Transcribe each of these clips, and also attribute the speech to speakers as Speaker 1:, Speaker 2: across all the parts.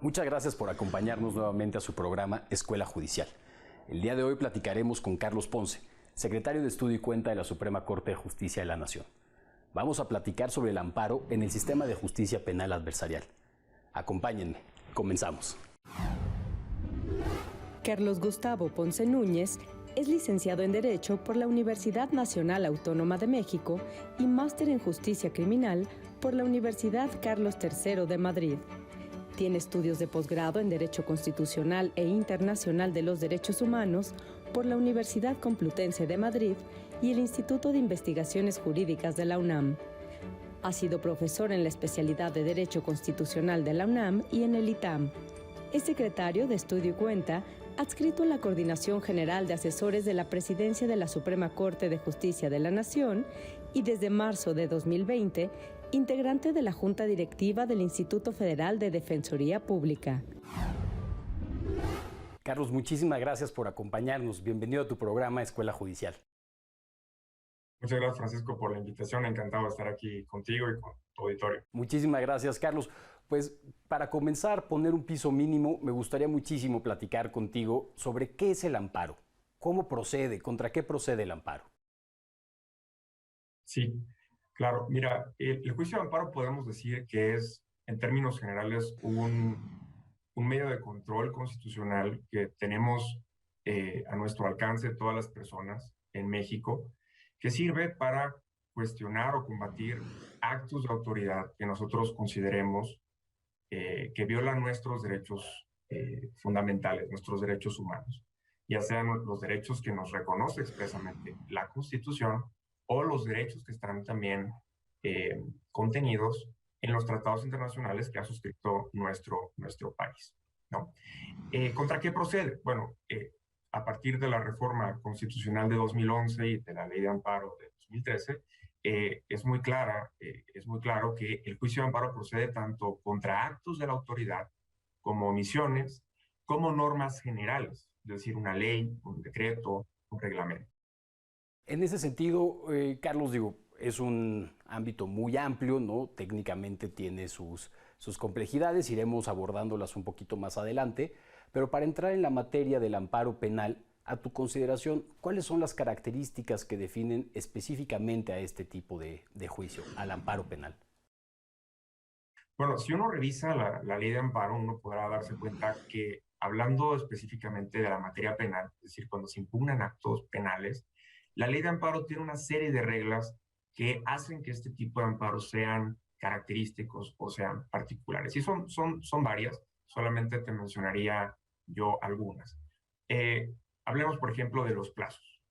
Speaker 1: Muchas gracias por acompañarnos nuevamente a su programa Escuela Judicial. El día de hoy platicaremos con Carlos Ponce, secretario de Estudio y Cuenta de la Suprema Corte de Justicia de la Nación. Vamos a platicar sobre el amparo en el sistema de justicia penal adversarial. Acompáñenme, comenzamos.
Speaker 2: Carlos Gustavo Ponce Núñez es licenciado en Derecho por la Universidad Nacional Autónoma de México y máster en Justicia Criminal por la Universidad Carlos III de Madrid. Tiene estudios de posgrado en Derecho Constitucional e Internacional de los Derechos Humanos por la Universidad Complutense de Madrid y el Instituto de Investigaciones Jurídicas de la UNAM. Ha sido profesor en la especialidad de Derecho Constitucional de la UNAM y en el ITAM. Es secretario de Estudio y Cuenta, adscrito a la Coordinación General de Asesores de la Presidencia de la Suprema Corte de Justicia de la Nación y desde marzo de 2020, integrante de la Junta Directiva del Instituto Federal de Defensoría Pública.
Speaker 1: Carlos, muchísimas gracias por acompañarnos. Bienvenido a tu programa Escuela Judicial.
Speaker 3: Muchas gracias, Francisco, por la invitación. Encantado de estar aquí contigo y con tu auditorio.
Speaker 1: Muchísimas gracias, Carlos. Pues para comenzar, poner un piso mínimo, me gustaría muchísimo platicar contigo sobre qué es el amparo, cómo procede, contra qué procede el amparo.
Speaker 3: Sí, claro. Mira, el juicio de amparo podemos decir que es, en términos generales, un medio de control constitucional que tenemos a nuestro alcance todas las personas en México, que sirve para cuestionar o combatir actos de autoridad que nosotros consideremos que violan nuestros derechos fundamentales, nuestros derechos humanos, ya sean los derechos que nos reconoce expresamente la Constitución o los derechos que están también contenidos en los tratados internacionales que ha suscrito nuestro país, ¿no? ¿Contra qué procede? Bueno, a partir de la reforma constitucional de 2011 y de la ley de amparo de 2013, es muy claro que el juicio de amparo procede tanto contra actos de la autoridad como omisiones, como normas generales, es decir, una ley, un decreto, un reglamento.
Speaker 1: En ese sentido, Carlos, es un ámbito muy amplio, ¿no? Técnicamente tiene sus complejidades, iremos abordándolas un poquito más adelante, pero para entrar en la materia del amparo penal, a tu consideración, ¿cuáles son las características que definen específicamente a este tipo de juicio, al amparo penal?
Speaker 3: Bueno, si uno revisa la ley de amparo, uno podrá darse cuenta que, hablando específicamente de la materia penal, es decir, cuando se impugnan actos penales, la ley de amparo tiene una serie de reglas que hacen que este tipo de amparos sean característicos o sean particulares. Y son varias, solamente te mencionaría yo algunas. Hablemos, por ejemplo, de los plazos.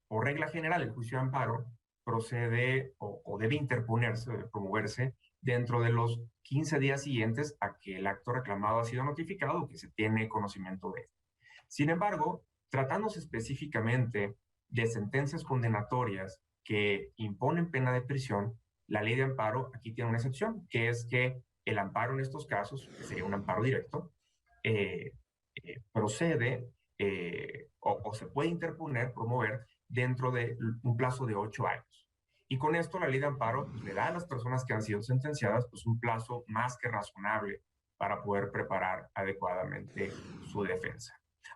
Speaker 3: Por regla general, el juicio de amparo procede o debe interponerse, debe promoverse dentro de los 15 días siguientes a que el acto reclamado ha sido notificado o que se tiene conocimiento de él. Sin embargo, tratándose específicamente de sentencias condenatorias que imponen pena de prisión, la ley de amparo aquí tiene una excepción, que es que el amparo en estos casos, que sería un amparo directo, procede o se puede interponer, promover dentro de un plazo de 8 años. Y con esto la ley de amparo pues, le da a las personas que han sido sentenciadas pues, un plazo más que razonable para poder preparar adecuadamente su defensa.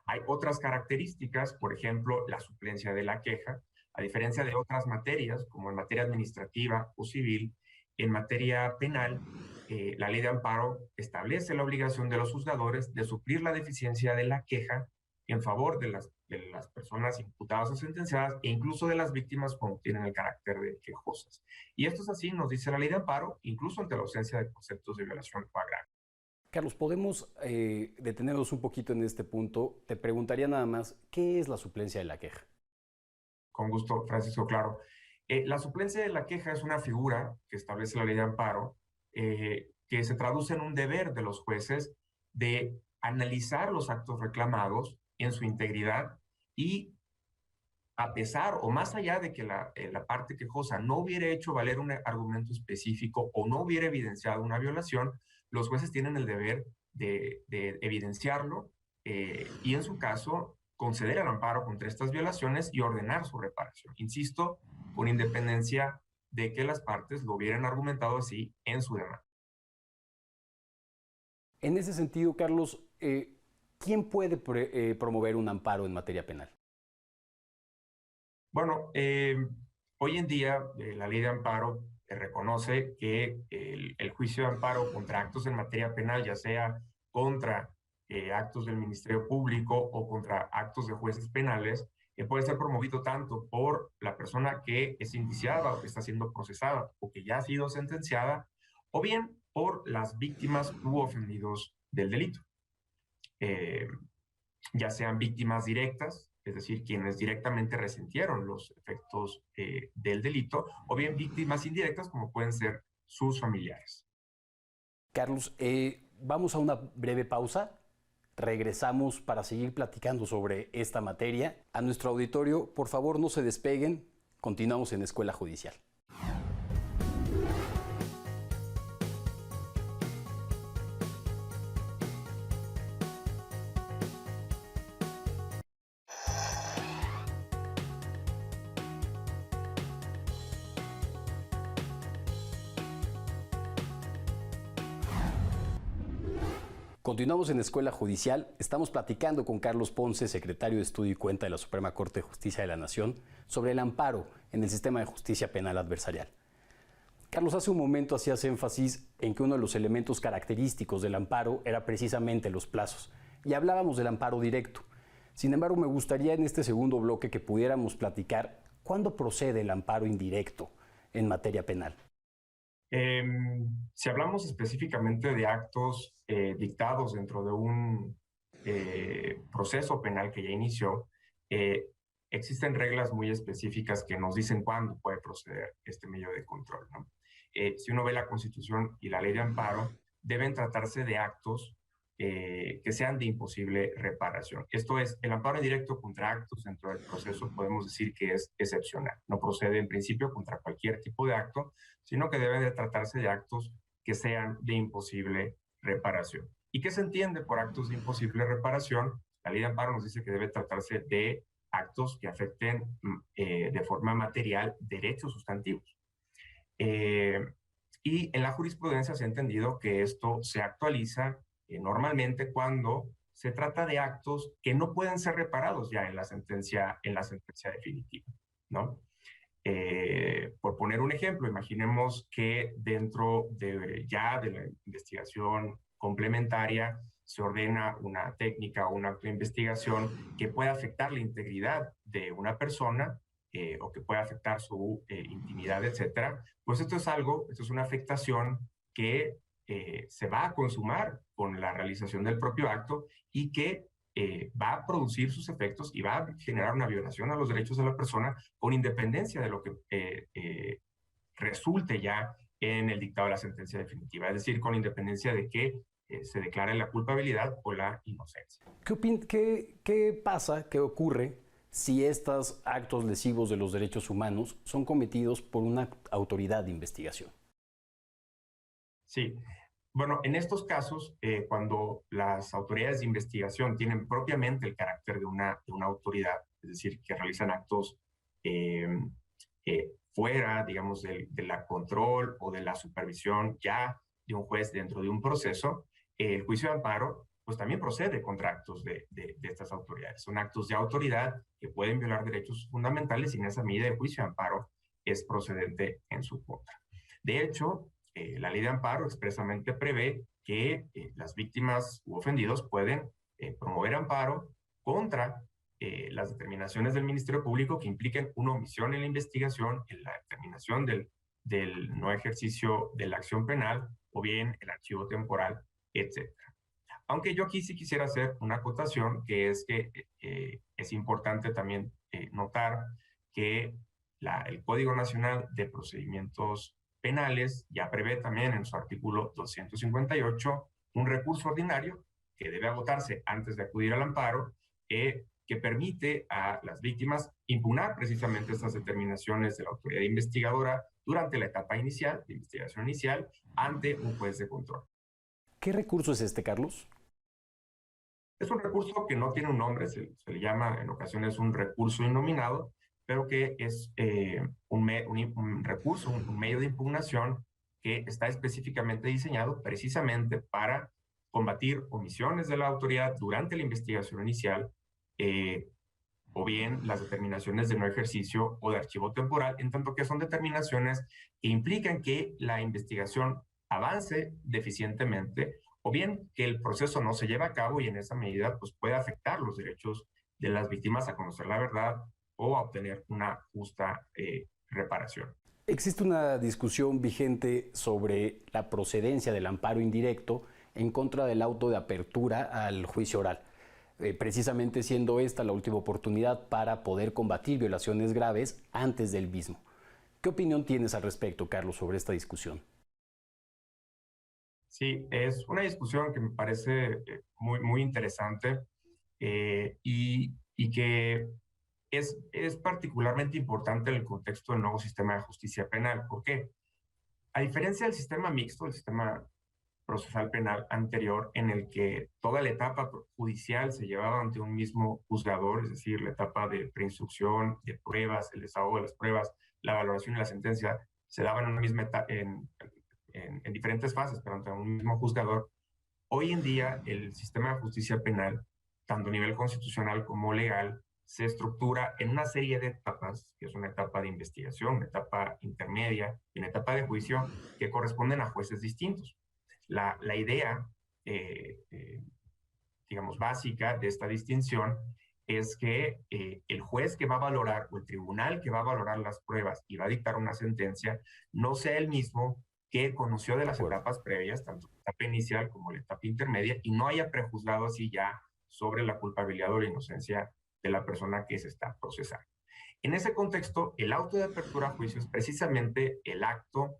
Speaker 3: Hay otras características, por ejemplo, la suplencia de la queja. A diferencia de otras materias, como en materia administrativa o civil, en materia penal, la ley de amparo establece la obligación de los juzgadores de suplir la deficiencia de la queja en favor de las personas imputadas o sentenciadas e incluso de las víctimas cuando tienen el carácter de quejosas. Y esto es así, nos dice la ley de amparo, incluso ante la ausencia de conceptos de violación o agravio.
Speaker 1: Carlos, podemos detenernos un poquito en este punto. Te preguntaría nada más, ¿qué es la suplencia de la queja?
Speaker 3: Con gusto, Francisco, claro. La suplencia de la queja es una figura que establece la ley de amparo que se traduce en un deber de los jueces de analizar los actos reclamados en su integridad y a pesar o más allá de que la parte quejosa no hubiera hecho valer un argumento específico o no hubiera evidenciado una violación, los jueces tienen el deber de evidenciarlo y en su caso conceder el amparo contra estas violaciones y ordenar su reparación. Insisto, con independencia de que las partes lo hubieran argumentado así en su demanda.
Speaker 1: En ese sentido, Carlos, ¿quién puede promover un amparo en materia penal?
Speaker 3: Bueno, hoy en día la ley de amparo reconoce que el juicio de amparo contra actos en materia penal, ya sea contra actos del Ministerio Público o contra actos de jueces penales, puede ser promovido tanto por la persona que es indiciada o que está siendo procesada o que ya ha sido sentenciada, o bien por las víctimas u ofendidos del delito. Eh, ya sean víctimas directas, es decir, quienes directamente resintieron los efectos del delito, o bien víctimas indirectas, como pueden ser sus familiares.
Speaker 1: Carlos, vamos a una breve pausa. Regresamos para seguir platicando sobre esta materia. A nuestro auditorio, por favor, no se despeguen. Continuamos en Escuela Judicial. Continuamos en Escuela Judicial. Estamos platicando con Carlos Ponce, secretario de Estudio y Cuenta de la Suprema Corte de Justicia de la Nación, sobre el amparo en el sistema de justicia penal adversarial. Carlos, hace un momento hacías énfasis en que uno de los elementos característicos del amparo era precisamente los plazos, y hablábamos del amparo directo. Sin embargo, me gustaría en este segundo bloque que pudiéramos platicar cuándo procede el amparo indirecto en materia penal.
Speaker 3: Si hablamos específicamente de actos dictados dentro de un proceso penal que ya inició, existen reglas muy específicas que nos dicen cuándo puede proceder este medio de control, ¿no? Si uno ve la Constitución y la Ley de Amparo, deben tratarse de actos que sean de imposible reparación. Esto es, el amparo directo contra actos dentro del proceso podemos decir que es excepcional. No procede en principio contra cualquier tipo de acto, sino que debe de tratarse de actos que sean de imposible reparación. ¿Y qué se entiende por actos de imposible reparación? La Ley de Amparo nos dice que debe tratarse de actos que afecten de forma material derechos sustantivos. Y en la jurisprudencia se ha entendido que esto se actualiza normalmente cuando se trata de actos que no pueden ser reparados ya en la sentencia definitiva, ¿no? Por poner un ejemplo, imaginemos que dentro de la investigación complementaria se ordena una técnica o un acto de investigación que pueda afectar la integridad de una persona o que pueda afectar su intimidad, etcétera. Pues esto es una afectación que se va a consumar con la realización del propio acto y que va a producir sus efectos y va a generar una violación a los derechos de la persona con independencia de lo que resulte ya en el dictado de la sentencia definitiva, es decir, con independencia de que se declare la culpabilidad o la inocencia.
Speaker 1: ¿Qué pasa, qué ocurre si estos actos lesivos de los derechos humanos son cometidos por una autoridad de investigación?
Speaker 3: Sí. Bueno, en estos casos, cuando las autoridades de investigación tienen propiamente el carácter de una autoridad, es decir, que realizan actos fuera, digamos, de la control o de la supervisión ya de un juez dentro de un proceso, el juicio de amparo pues también procede contra actos de estas autoridades. Son actos de autoridad que pueden violar derechos fundamentales y en esa medida el juicio de amparo es procedente en su contra. De hecho, la ley de amparo expresamente prevé que las víctimas u ofendidos pueden promover amparo contra las determinaciones del Ministerio Público que impliquen una omisión en la investigación, en la determinación del no ejercicio de la acción penal o bien el archivo temporal, etc. Aunque yo aquí sí quisiera hacer una acotación, que es que es importante también notar que el Código Nacional de Procedimientos Penales ya prevé también en su artículo 258 un recurso ordinario que debe agotarse antes de acudir al amparo, que permite a las víctimas impugnar precisamente estas determinaciones de la autoridad investigadora durante la etapa inicial, de investigación inicial, ante un juez de control.
Speaker 1: ¿Qué recurso es este, Carlos?
Speaker 3: Es un recurso que no tiene un nombre, se le llama en ocasiones un recurso innominado, pero que es un recurso, un medio de impugnación que está específicamente diseñado precisamente para combatir omisiones de la autoridad durante la investigación inicial, o bien las determinaciones de no ejercicio o de archivo temporal, en tanto que son determinaciones que implican que la investigación avance deficientemente, o bien que el proceso no se lleve a cabo y en esa medida pues, puede afectar los derechos de las víctimas a conocer la verdad o a obtener una justa reparación.
Speaker 1: Existe una discusión vigente sobre la procedencia del amparo indirecto en contra del auto de apertura al juicio oral, precisamente siendo esta la última oportunidad para poder combatir violaciones graves antes del mismo. ¿Qué opinión tienes al respecto, Carlos, sobre esta discusión?
Speaker 3: Sí, es una discusión que me parece muy interesante y que es particularmente importante en el contexto del nuevo sistema de justicia penal. ¿Por qué? A diferencia del sistema mixto, el sistema procesal penal anterior, en el que toda la etapa judicial se llevaba ante un mismo juzgador, es decir, la etapa de preinstrucción, de pruebas, el desahogo de las pruebas, la valoración y la sentencia, se daban en una misma etapa, en diferentes fases, pero ante un mismo juzgador. Hoy en día, el sistema de justicia penal, tanto a nivel constitucional como legal, se estructura en una serie de etapas, que es una etapa de investigación, una etapa intermedia y una etapa de juicio, que corresponden a jueces distintos. La idea, digamos, básica de esta distinción es que el juez que va a valorar o el tribunal que va a valorar las pruebas y va a dictar una sentencia no sea el mismo que conoció de las etapas previas, tanto la etapa inicial como la etapa intermedia, y no haya prejuzgado así ya sobre la culpabilidad o la inocencia de la persona que se está procesando. En ese contexto, el auto de apertura a juicio es precisamente el acto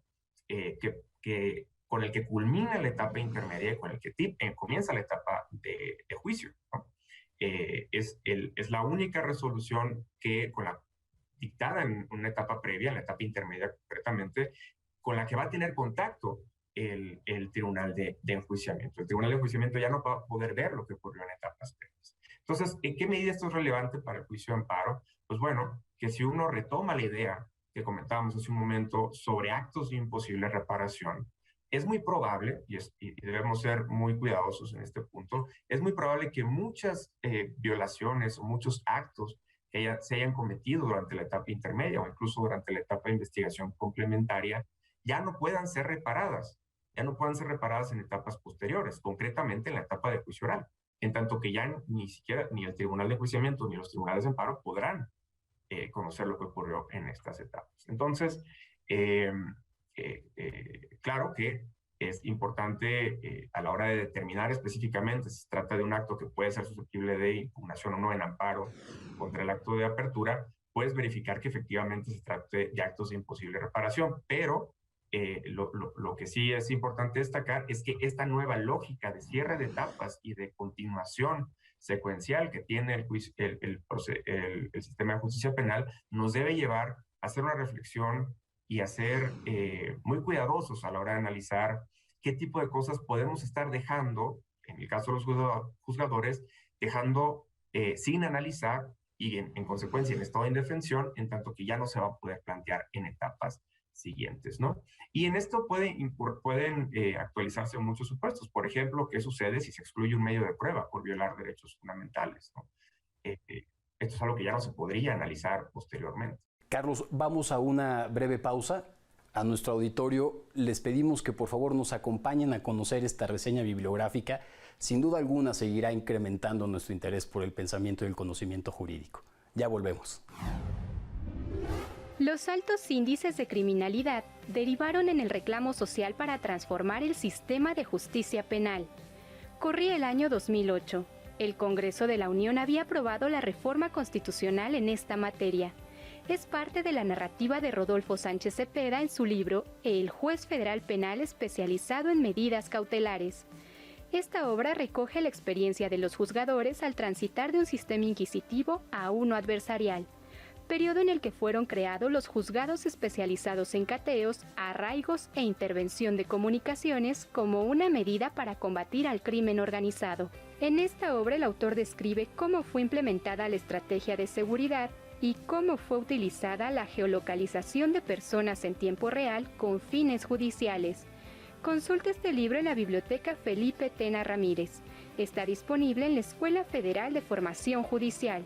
Speaker 3: con el que culmina la etapa intermedia y con el que comienza la etapa de juicio, ¿no? Es la única resolución que, dictada en una etapa previa, en la etapa intermedia concretamente, con la que va a tener contacto el tribunal de enjuiciamiento. El tribunal de enjuiciamiento ya no va a poder ver lo que ocurrió en etapas previas. Entonces, ¿en qué medida esto es relevante para el juicio de amparo? Pues bueno, que si uno retoma la idea que comentábamos hace un momento sobre actos de imposible reparación, es muy probable, y debemos ser muy cuidadosos en este punto, es muy probable que muchas violaciones o muchos actos que se hayan cometido durante la etapa intermedia o incluso durante la etapa de investigación complementaria ya no puedan ser reparadas, en etapas posteriores, concretamente en la etapa de juicio oral, en tanto que ya ni siquiera ni el tribunal de enjuiciamiento ni los tribunales de amparo podrán conocer lo que ocurrió en estas etapas. Entonces, claro que es importante a la hora de determinar específicamente si se trata de un acto que puede ser susceptible de impugnación o no en amparo contra el acto de apertura, puedes verificar que efectivamente se trate de actos de imposible reparación, pero lo que sí es importante destacar es que esta nueva lógica de cierre de etapas y de continuación secuencial que tiene el sistema de justicia penal nos debe llevar a hacer una reflexión y a ser muy cuidadosos a la hora de analizar qué tipo de cosas podemos estar dejando, en el caso de los juzgadores, dejando sin analizar y en consecuencia en estado de indefensión, en tanto que ya no se va a poder plantear en etapas siguientes, ¿no? Y en esto pueden actualizarse muchos supuestos. Por ejemplo, ¿qué sucede si se excluye un medio de prueba por violar derechos fundamentales, ¿no? Esto es algo que ya no se podría analizar posteriormente.
Speaker 1: Carlos, vamos a una breve pausa. A nuestro auditorio les pedimos que por favor nos acompañen a conocer esta reseña bibliográfica. Sin duda alguna seguirá incrementando nuestro interés por el pensamiento y el conocimiento jurídico. Ya volvemos.
Speaker 4: Los altos índices de criminalidad derivaron en el reclamo social para transformar el sistema de justicia penal. Corría el año 2008. El Congreso de la Unión había aprobado la reforma constitucional en esta materia. Es parte de la narrativa de Rodolfo Sánchez Cepeda en su libro El juez federal penal especializado en medidas cautelares. Esta obra recoge la experiencia de los juzgadores al transitar de un sistema inquisitivo a uno adversarial, periodo en el que fueron creados los juzgados especializados en cateos, arraigos e intervención de comunicaciones como una medida para combatir al crimen organizado. En esta obra el autor describe cómo fue implementada la estrategia de seguridad y cómo fue utilizada la geolocalización de personas en tiempo real con fines judiciales, Consulta este libro en la Biblioteca Felipe Tena Ramírez. Está disponible en la Escuela Federal de Formación Judicial.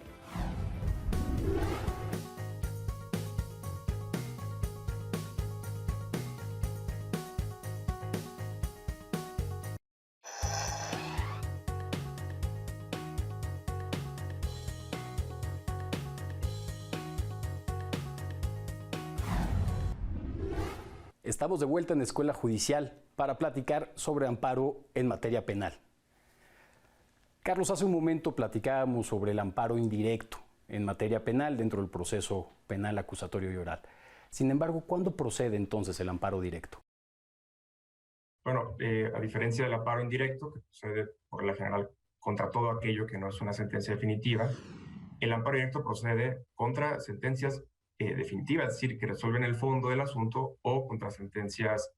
Speaker 1: Estamos de vuelta en Escuela Judicial para platicar sobre amparo en materia penal. Carlos, hace un momento platicábamos sobre el amparo indirecto en materia penal dentro del proceso penal acusatorio y oral. Sin embargo, ¿cuándo procede entonces el amparo directo?
Speaker 3: Bueno, a diferencia del amparo indirecto, que procede por la general contra todo aquello que no es una sentencia definitiva, el amparo directo procede contra sentencias definitivas, es decir, que resuelven el fondo del asunto, o contra sentencias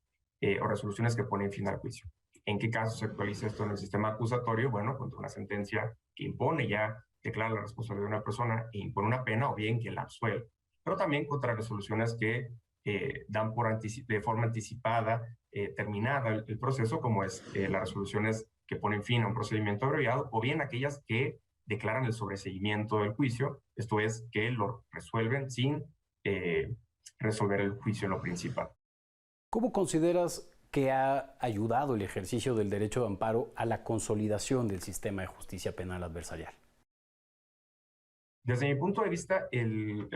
Speaker 3: o resoluciones que ponen fin al juicio. ¿En qué caso se actualiza esto en el sistema acusatorio? Bueno, contra una sentencia que impone ya, declara la responsabilidad de una persona e impone una pena, o bien que la absuelve. Pero también contra resoluciones que dan de forma anticipada, terminada el proceso, como es las resoluciones que ponen fin a un procedimiento abreviado, o bien aquellas que declaran el sobreseguimiento del juicio, esto es, que lo resuelven sin resolver el juicio en lo principal.
Speaker 1: ¿Cómo consideras que ha ayudado el ejercicio del derecho de amparo a la consolidación del sistema de justicia penal adversarial?
Speaker 3: Desde mi punto de vista, el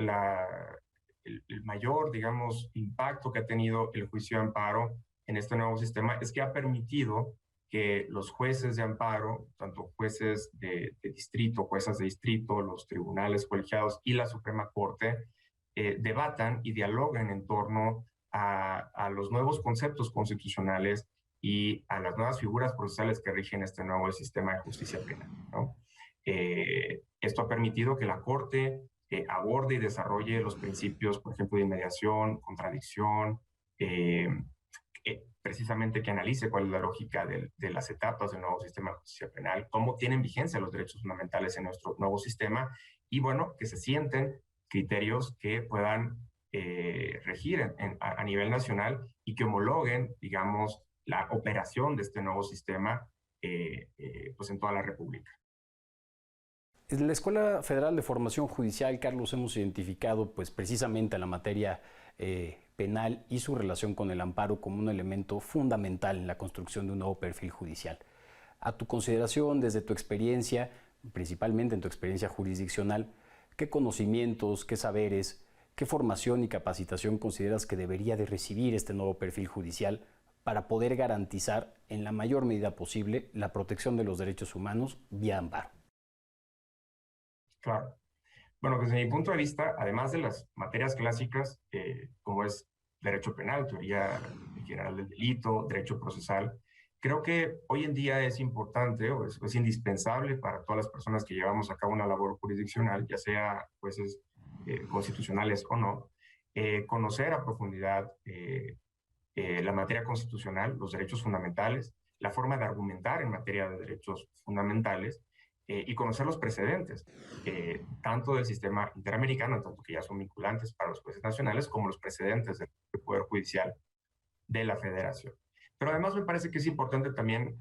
Speaker 3: mayor, digamos, impacto que ha tenido el juicio de amparo en este nuevo sistema es que ha permitido que los jueces de amparo, tanto jueces de distrito, juezas de distrito, los tribunales colegiados y la Suprema Corte, debatan y dialoguen en torno a los nuevos conceptos constitucionales y a las nuevas figuras procesales que rigen este nuevo sistema de justicia penal, ¿no? Esto ha permitido que la Corte aborde y desarrolle los principios, por ejemplo, de inmediación, contradicción, precisamente que analice cuál es la lógica de las etapas del nuevo sistema de justicia penal, cómo tienen vigencia los derechos fundamentales en nuestro nuevo sistema, y bueno, que se sienten criterios que puedan regir a nivel nacional y que homologuen, digamos, la operación de este nuevo sistema pues en toda la República.
Speaker 1: En la Escuela Federal de Formación Judicial, Carlos, hemos identificado pues, precisamente la materia penal y su relación con el amparo como un elemento fundamental en la construcción de un nuevo perfil judicial. A tu consideración, desde tu experiencia, principalmente en tu experiencia jurisdiccional, ¿qué conocimientos, qué saberes, qué formación y capacitación consideras que debería de recibir este nuevo perfil judicial para poder garantizar en la mayor medida posible la protección de los derechos humanos vía amparo?
Speaker 3: Claro. Bueno, desde mi punto de vista, además de las materias clásicas, como es derecho penal, teoría general del delito, derecho procesal, creo que hoy en día es importante o es indispensable para todas las personas que llevamos a cabo una labor jurisdiccional, ya sea jueces constitucionales o no, conocer a profundidad la materia constitucional, los derechos fundamentales, la forma de argumentar en materia de derechos fundamentales, y conocer los precedentes, tanto del sistema interamericano, en tanto que ya son vinculantes para los jueces nacionales, como los precedentes del Poder Judicial de la Federación. Pero además me parece que es importante también,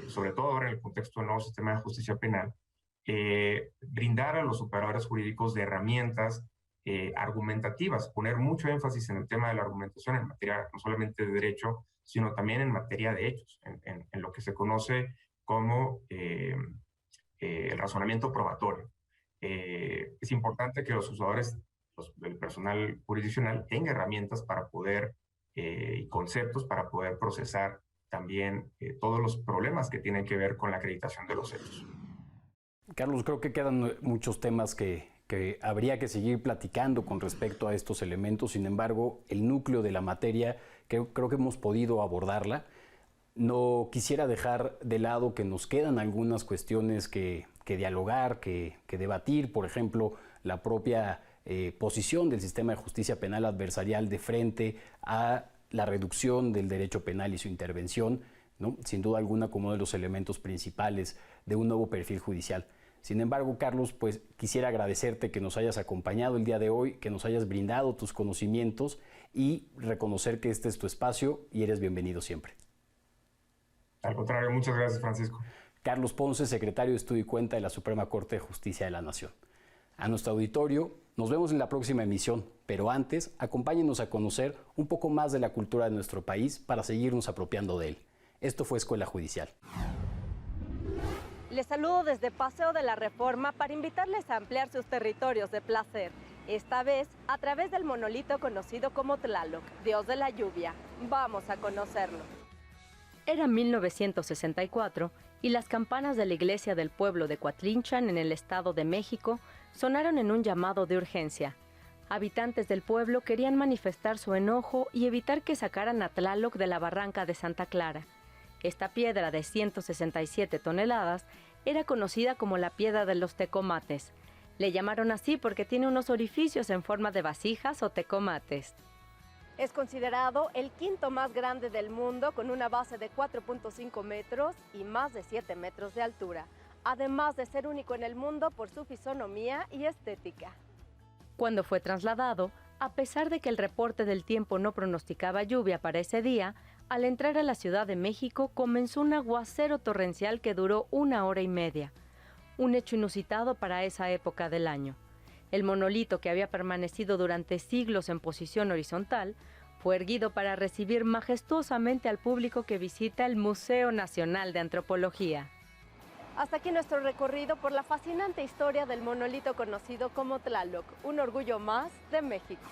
Speaker 3: sobre todo ahora en el contexto del nuevo sistema de justicia penal, brindar a los operadores jurídicos de herramientas argumentativas, poner mucho énfasis en el tema de la argumentación en materia no solamente de derecho, sino también en materia de hechos, en lo que se conoce como el razonamiento probatorio. Es importante que los usuarios, el personal jurisdiccional, tenga herramientas para poder, y conceptos para poder procesar también todos los problemas que tienen que ver con la acreditación de los hechos.
Speaker 1: Carlos, creo que quedan muchos temas que habría que seguir platicando con respecto a estos elementos. Sin embargo, el núcleo de la materia creo que hemos podido abordarla. No quisiera dejar de lado que nos quedan algunas cuestiones que dialogar, que debatir. Por ejemplo, la propia posición del sistema de justicia penal adversarial de frente a la reducción del derecho penal y su intervención, ¿no? Sin duda alguna como uno de los elementos principales de un nuevo perfil judicial. Sin embargo, Carlos, pues quisiera agradecerte que nos hayas acompañado el día de hoy, que nos hayas brindado tus conocimientos y reconocer que este es tu espacio y eres bienvenido siempre.
Speaker 3: Al contrario, muchas gracias, Francisco.
Speaker 1: Carlos Ponce, secretario de Estudio y Cuenta de la Suprema Corte de Justicia de la Nación. A nuestro auditorio, nos vemos en la próxima emisión, pero antes, acompáñenos a conocer un poco más de la cultura de nuestro país para seguirnos apropiando de él. Esto fue Escuela Judicial.
Speaker 5: Les saludo desde Paseo de la Reforma para invitarles a ampliar sus territorios de placer. Esta vez, a través del monolito conocido como Tlaloc, dios de la lluvia. Vamos a conocerlo. Era 1964 y las campanas de la iglesia del pueblo de Coatlinchan, en el Estado de México, sonaron en un llamado de urgencia. Habitantes del pueblo querían manifestar su enojo y evitar que sacaran a Tlaloc de la barranca de Santa Clara. Esta piedra de 167 toneladas era conocida como la piedra de los tecomates. Le llamaron así porque tiene unos orificios en forma de vasijas o tecomates. Es considerado el quinto más grande del mundo, con una base de 4.5 metros y más de 7 metros de altura, además de ser único en el mundo por su fisonomía y estética. Cuando fue trasladado, a pesar de que el reporte del tiempo no pronosticaba lluvia para ese día, al entrar a la Ciudad de México comenzó un aguacero torrencial que duró 1 hora y media, un hecho inusitado para esa época del año. El monolito, que había permanecido durante siglos en posición horizontal, fue erguido para recibir majestuosamente al público que visita el Museo Nacional de Antropología. Hasta aquí nuestro recorrido por la fascinante historia del monolito conocido como Tlaloc, un orgullo más de México.